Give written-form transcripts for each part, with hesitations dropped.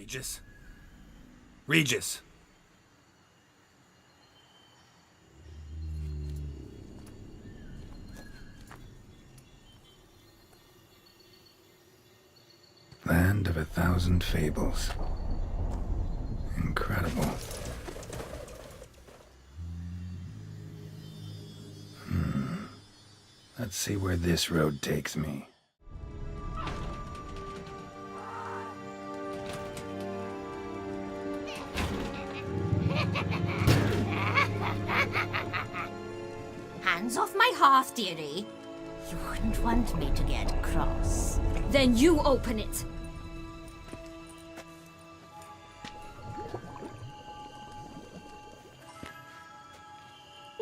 Regis? Regis! Land of 1,000 fables. Incredible. Let's see where this road takes me. Hands off my hearth, dearie. You wouldn't want me to get cross. Then you open it.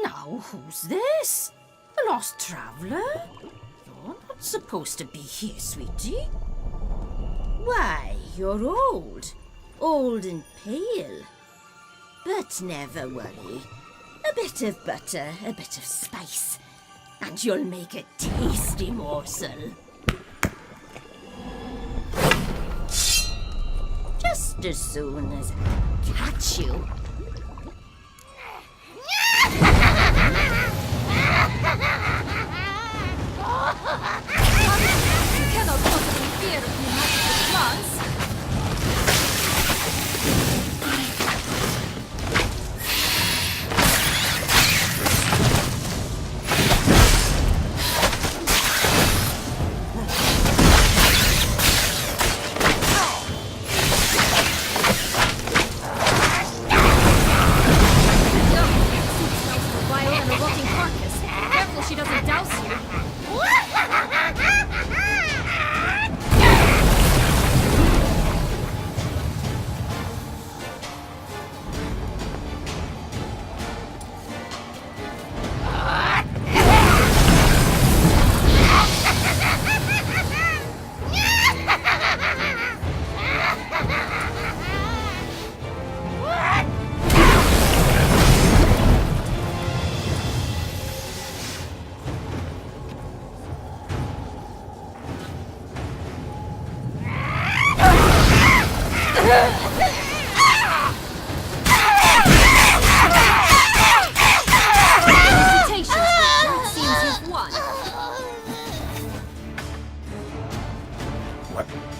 Now, who's this? A lost traveler? You're not supposed to be here, sweetie. Why, you're old. Old and pale. But never worry. A bit of butter, a bit of spice, and you'll make a tasty morsel. Just as soon as I catch you. You cannot possibly fear of me magical plants.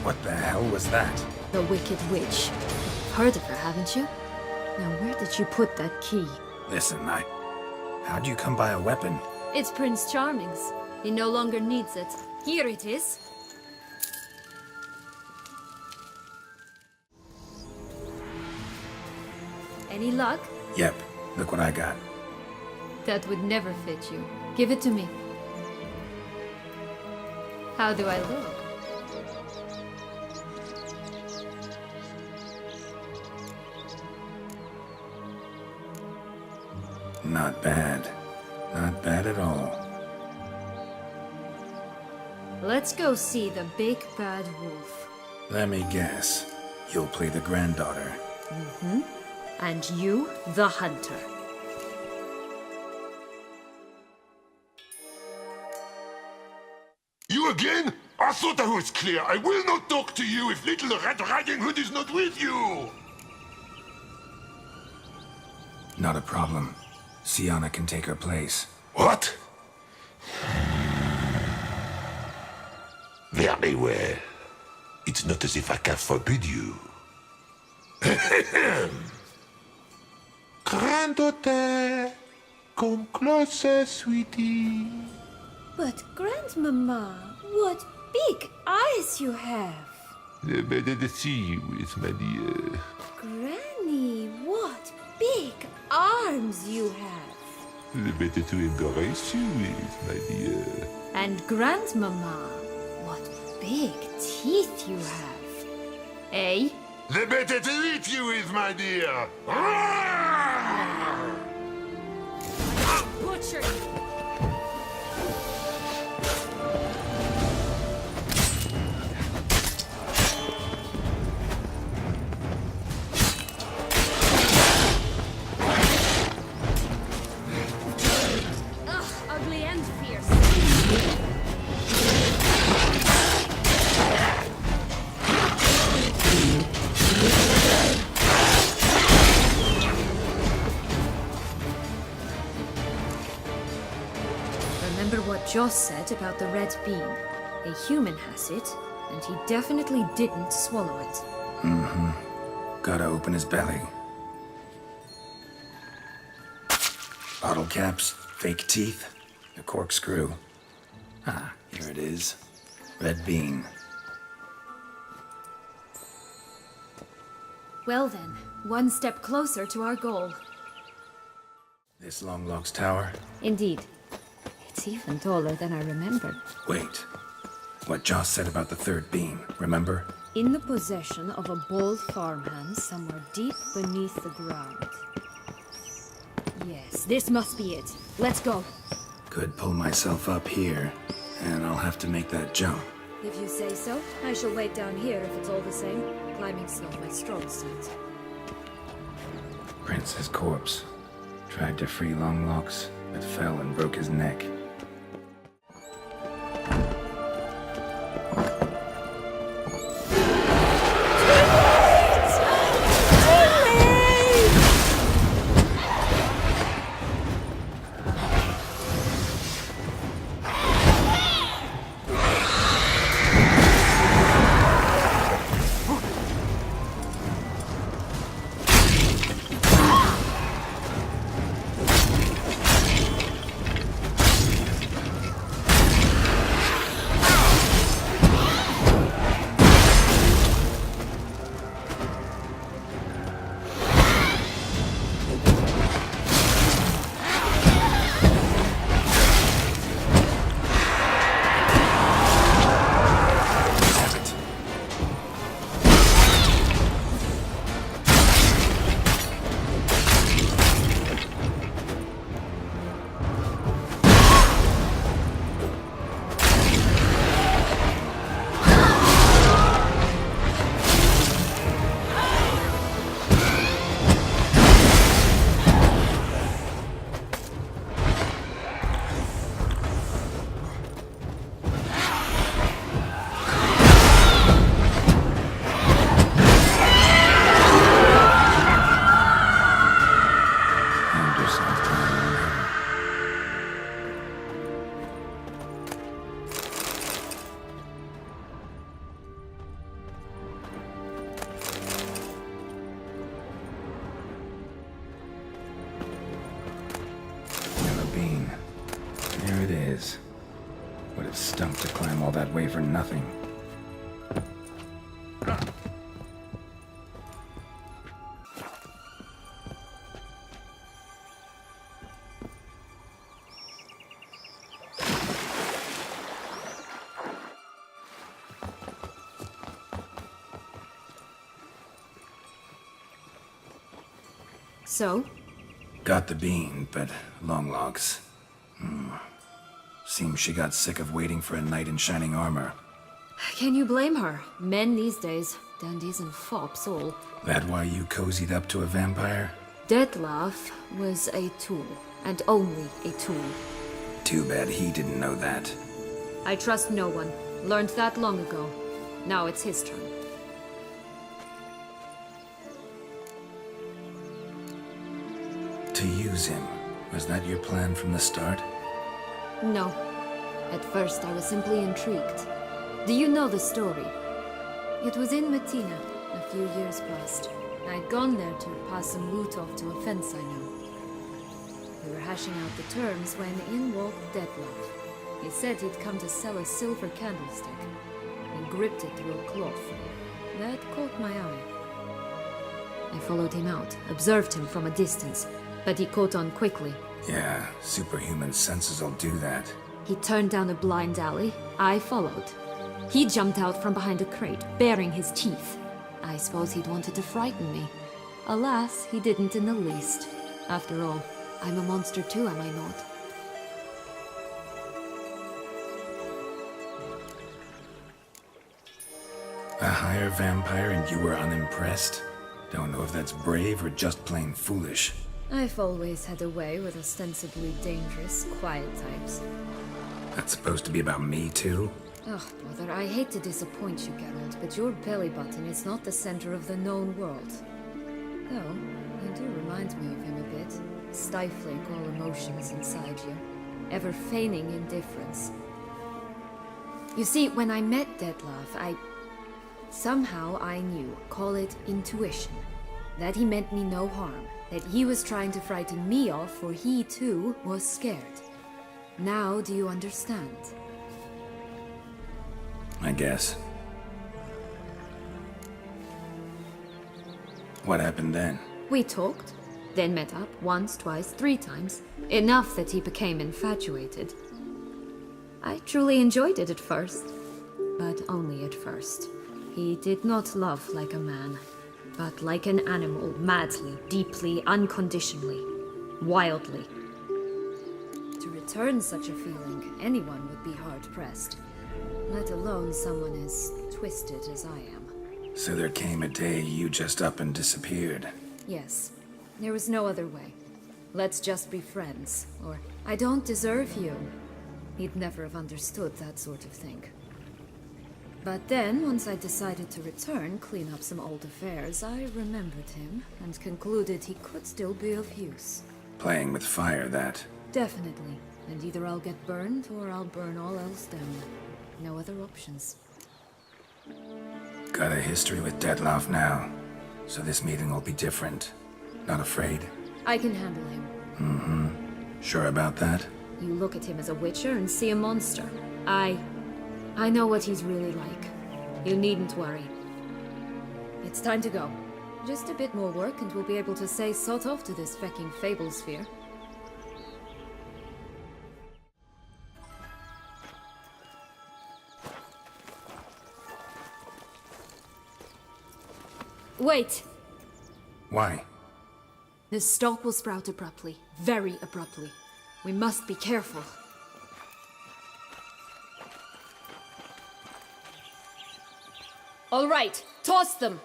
What the hell was that? The Wicked Witch. You've heard of her, haven't you? Now, where did you put that key? Listen, how'd you come by a weapon? It's Prince Charming's. He no longer needs it. Here it is. Any luck? Yep, look what I got. That would never fit you. Give it to me. How do I look? Not bad. Not bad at all. Let's go see the big bad wolf. Let me guess. You'll play the granddaughter. Mm-hmm. And you, the hunter. You again? I thought I was clear. I will not talk to you if little Red Riding Hood is not with you! Not a problem. Sienna can take her place. What? Very well. It's not as if I can forbid you. Granddaughter, come closer, sweetie. But Grandmama, what big eyes you have! The better to see you is, my dear. Granny, what big arms you have! The better to embrace you is, my dear. And Grandmama, what big teeth you have. Eh? The better to eat you is, my dear. Butcher you! Ugly and fierce. Remember what Joss said about the red bean. A human has it, and he definitely didn't swallow it. Gotta open his belly. Bottle caps, fake teeth, a corkscrew. Ah, here it is. Red bean. Well then, one step closer to our goal. This Longlock's tower? Indeed. It's even taller than I remembered. Wait. What Joss said about the third bean, remember? In the possession of a bold farmhand somewhere deep beneath the ground. Yes, this must be it. Let's go. Could pull myself up here, and I'll have to make that jump. If you say so, I shall wait down here if it's all the same. Climbing's not my strong suit. Prince's corpse. Tried to free Longlocks, but fell and broke his neck. There it is. Would have stunk to climb all that way for nothing. So? Got the bean, but Longlock's. Seems she got sick of waiting for a knight in shining armor. Can you blame her? Men these days, dandies and fops all. That why you cozied up to a vampire? Demiath was a tool, and only a tool. Too bad he didn't know that. I trust no one. Learned that long ago. Now it's his turn. To use him. Was that your plan from the start? No. At first I was simply intrigued. Do you know the story? It was in Mettina, a few years past. I'd gone there to pass some loot off to a fence I knew. We were hashing out the terms when in walked Demiath. He said he'd come to sell a silver candlestick. He gripped it through a cloth. That caught my eye. I followed him out, observed him from a distance, but he caught on quickly. Yeah, superhuman senses will do that. He turned down a blind alley. I followed. He jumped out from behind a crate, baring his teeth. I suppose he'd wanted to frighten me. Alas, he didn't in the least. After all, I'm a monster too, am I not? A higher vampire and you were unimpressed? Don't know if that's brave or just plain foolish. I've always had a way with ostensibly dangerous, quiet types. That's supposed to be about me too? Ugh, brother, I hate to disappoint you, Geralt, but your belly button is not the center of the known world. Though, you do remind me of him a bit, stifling all emotions inside you, ever feigning indifference. You see, when I met Demiath, somehow I knew, call it intuition, that he meant me no harm, that he was trying to frighten me off, for he too was scared. Now do you understand? I guess. What happened then? We talked, then met up once, twice, 3 times. Enough that he became infatuated. I truly enjoyed it at first, but only at first. He did not love like a man, but like an animal, madly, deeply, unconditionally, wildly. To return such a feeling, anyone would be hard-pressed, let alone someone as twisted as I am. So there came a day you just up and disappeared. Yes, there was no other way. Let's just be friends, or I don't deserve you. He'd never have understood that sort of thing. But then, once I decided to return, clean up some old affairs, I remembered him and concluded he could still be of use. Playing with fire, that. Definitely. And either I'll get burned or I'll burn all else down. No other options. Got a history with Demiath now, so this meeting will be different. Not afraid? I can handle him. Mm-hmm. Sure about that? You look at him as a witcher and see a monster. I know what he's really like. You needn't worry. It's time to go. Just a bit more work and we'll be able to say sod off to this fecking Fablesphere. Wait! Why? This stalk will sprout abruptly. Very abruptly. We must be careful. All right, toss them!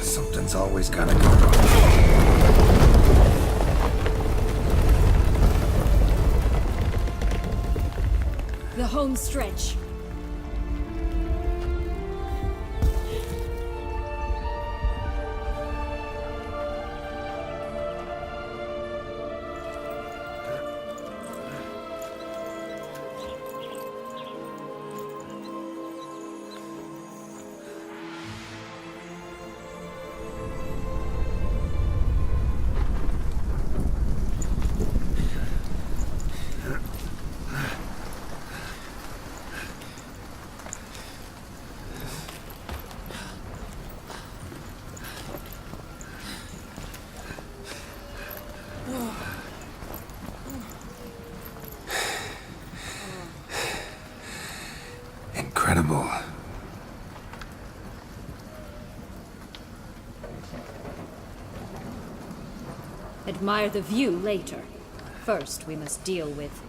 Something's always gotta go wrong. The home stretch. Incredible. Admire the view later. First, we must deal with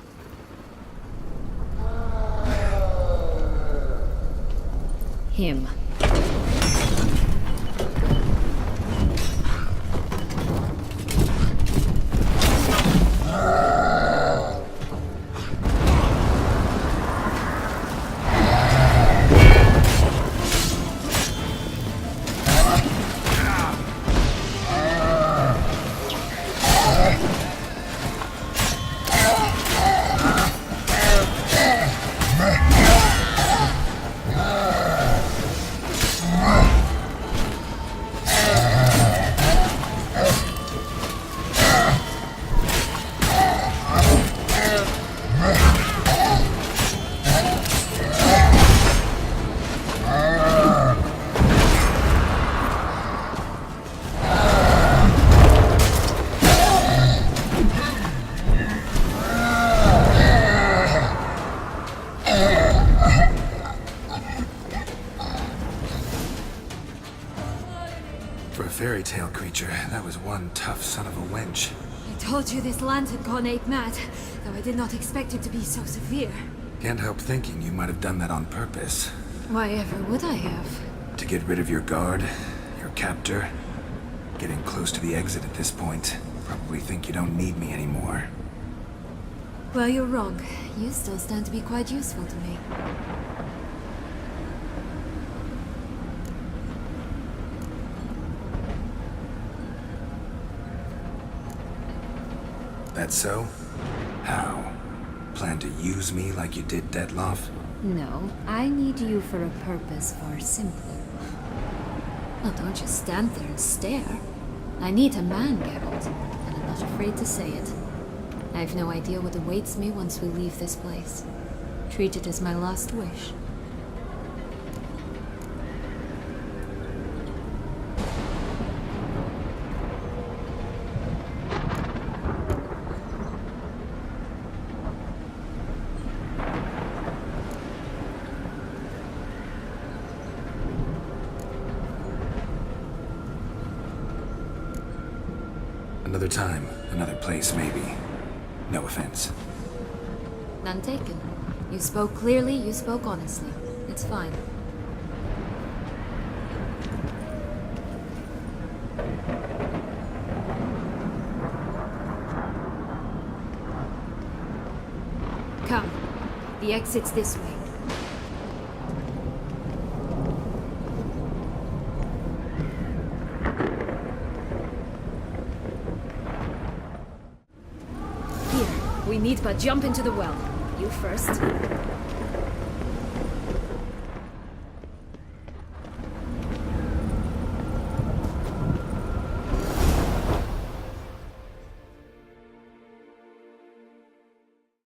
him. a fairy tale creature, that was one tough son of a wench. I told you this land had gone ape mad, though I did not expect it to be so severe. Can't help thinking you might have done that on purpose. Why ever would I have? To get rid of your guard, your captor. Getting close to the exit at this point. Probably think you don't need me anymore. Well, you're wrong. You still stand to be quite useful to me. That so? How? Plan to use me like you did Detloff? No, I need you for a purpose far simpler. Well, don't just stand there and stare. I need a man, Geralt, and I'm not afraid to say it. I have no idea what awaits me once we leave this place. Treat it as my last wish. Another time, another place, maybe. No offense. None taken. You spoke clearly, you spoke honestly. It's fine. Come. The exit's this way. We need but jump into the well. You first.